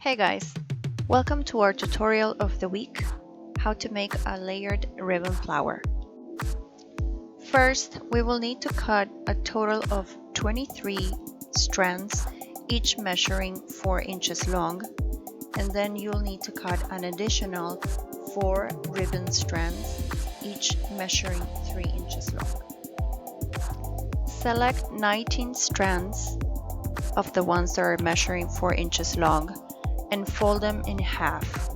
Hey guys, welcome to our tutorial of the week, how to make a layered ribbon flower. First, we will need to cut a total of 23 strands, each measuring 4 inches long, and then you'll need to cut an additional 4 ribbon strands, each measuring 3 inches long. Select 19 strands of the ones that are measuring 4 inches long and fold them in half.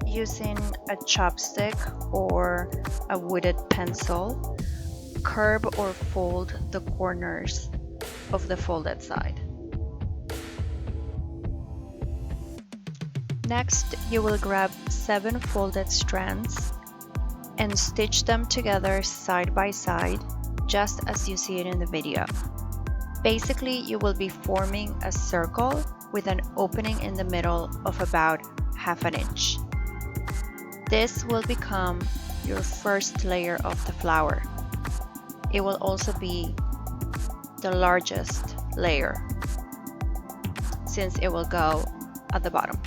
Using a chopstick or a wooded pencil, curve or fold the corners of the folded side. Next, you will grab 7 folded strands and stitch them together side by side, just as you see it in the video. Basically, you will be forming a circle with an opening in the middle of about ½ inch. This will become your first layer of the flower. It will also be the largest layer since it will go at the bottom.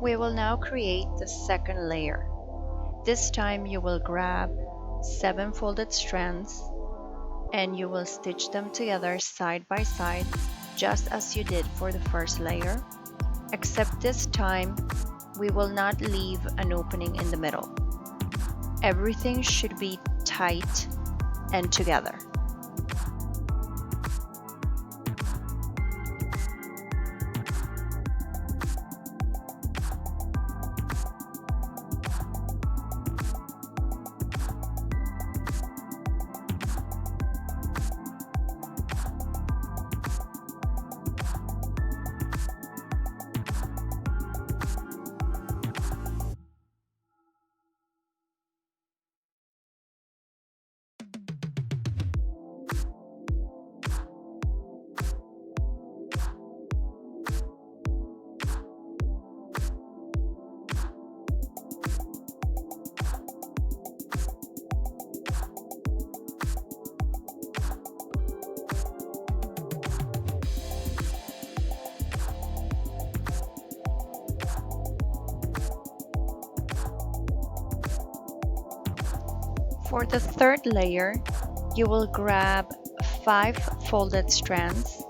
We will now create the second layer. This time you will grab 7 folded strands and you will stitch them together side by side, just as you did for the first layer, except this time we will not leave an opening in the middle. Everything should be tight and together. For the third layer, you will grab 5 folded strands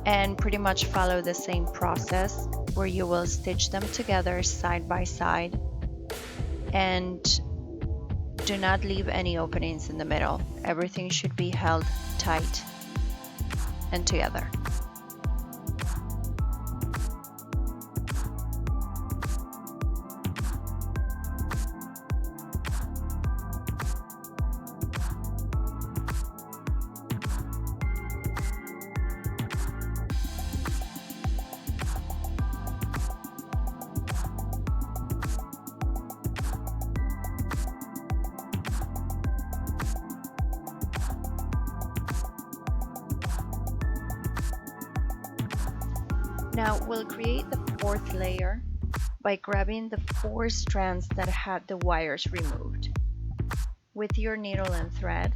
and pretty much follow the same process where you will stitch them together side by side and do not leave any openings in the middle. Everything should be held tight and together. Now we'll create the fourth layer by grabbing the 4 strands that had the wires removed. With your needle and thread,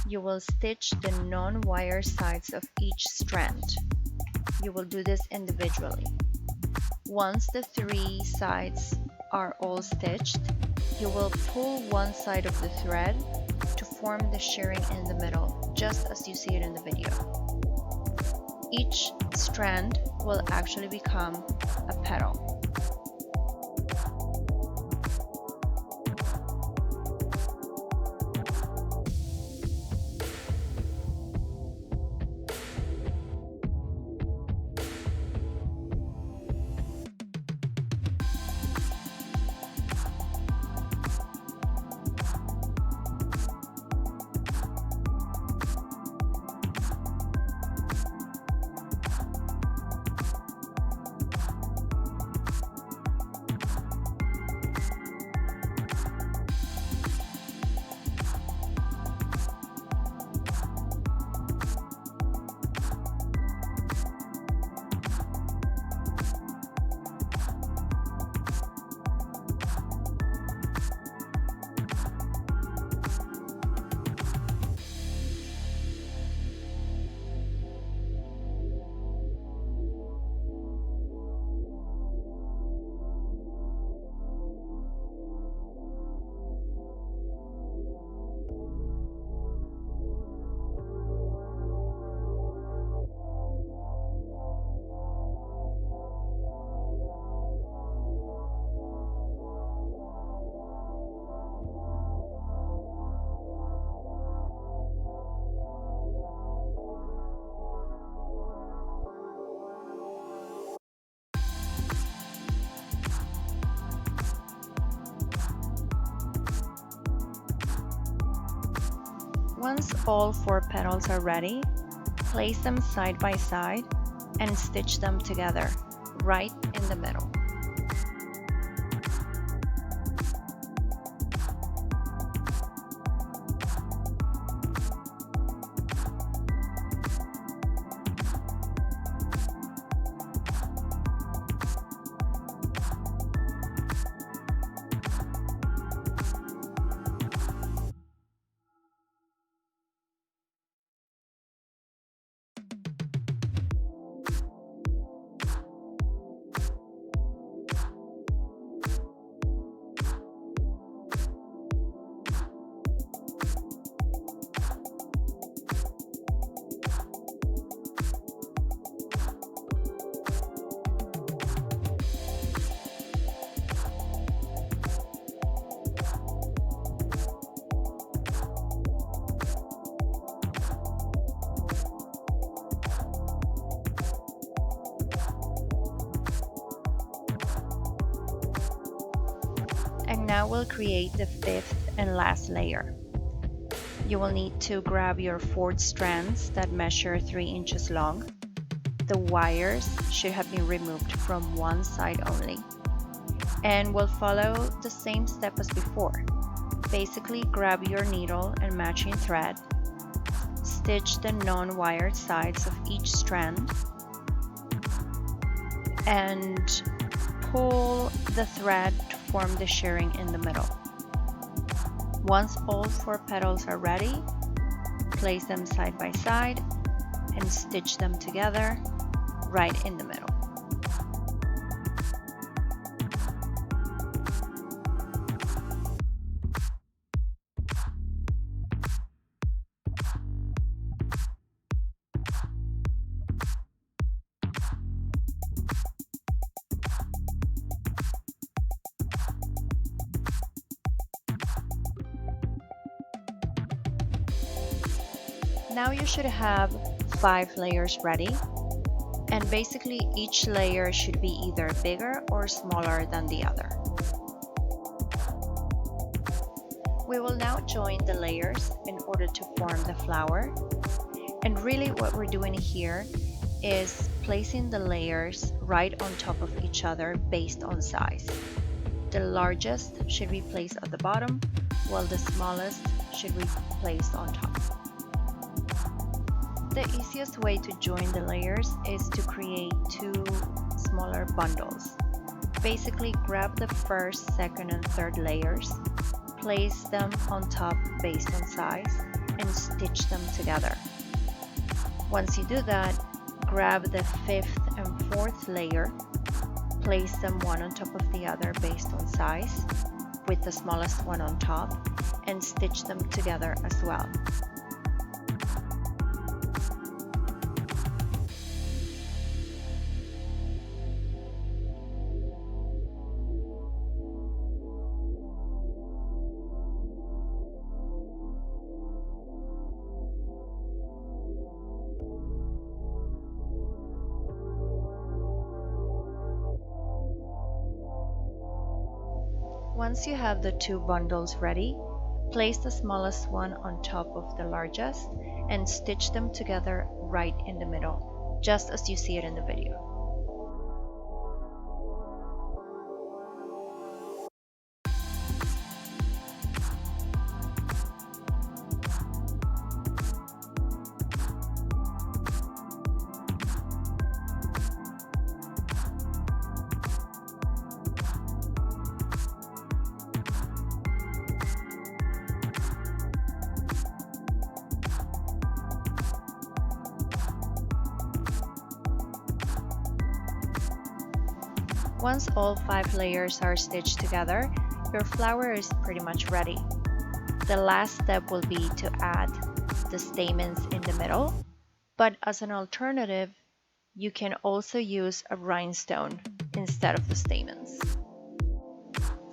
you will stitch the non-wire sides of each strand. You will do this individually. Once the 3 sides are all stitched, you will pull one side of the thread to form the shirring in the middle, just as you see it in the video. Each strand will actually become a petal. Once all 4 petals are ready, place them side by side and stitch them together, right in the middle. And now we'll create the 5th and last layer. You will need to grab your 4 strands that measure 3 inches long. The wires should have been removed from one side only. And we'll follow the same step as before. Basically, grab your needle and matching thread, stitch the non-wired sides of each strand, and pull the thread to form the shirring in the middle. Once all 4 petals are ready, place them side by side and stitch them together right in the middle. Now you should have 5 layers ready, and basically each layer should be either bigger or smaller than the other. We will now join the layers in order to form the flower, and really what we're doing here is placing the layers right on top of each other based on size. The largest should be placed at the bottom, while the smallest should be placed on top. The easiest way to join the layers is to create two smaller bundles. Basically, grab the first, second, and third layers, place them on top based on size, and stitch them together. Once you do that, grab the fifth and fourth layer, place them one on top of the other based on size, with the smallest one on top, and stitch them together as well. Once you have the two bundles ready, place the smallest one on top of the largest and stitch them together right in the middle, just as you see it in the video. Once all 5 layers are stitched together, your flower is pretty much ready. The last step will be to add the stamens in the middle, but as an alternative, you can also use a rhinestone instead of the stamens.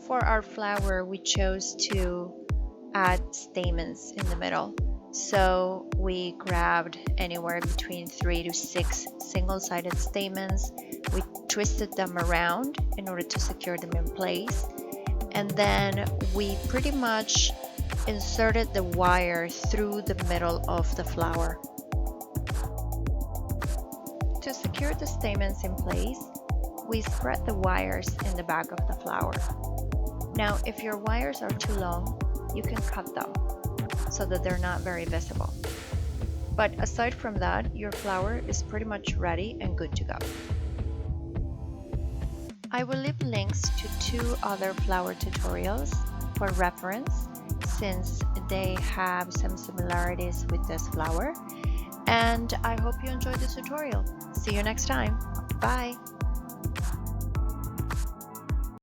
For our flower, we chose to add stamens in the middle. So we grabbed anywhere between 3 to 6 single-sided stamens. We twisted them around in order to secure them in place. And then we pretty much inserted the wire through the middle of the flower. To secure the stamens in place, we spread the wires in the back of the flower. Now, if your wires are too long, you can cut them so that they're not very visible. But aside from that, your flower is pretty much ready and good to go. I will leave links to 2 other flower tutorials for reference, since they have some similarities with this flower. And I hope you enjoyed this tutorial. See you next time. Bye!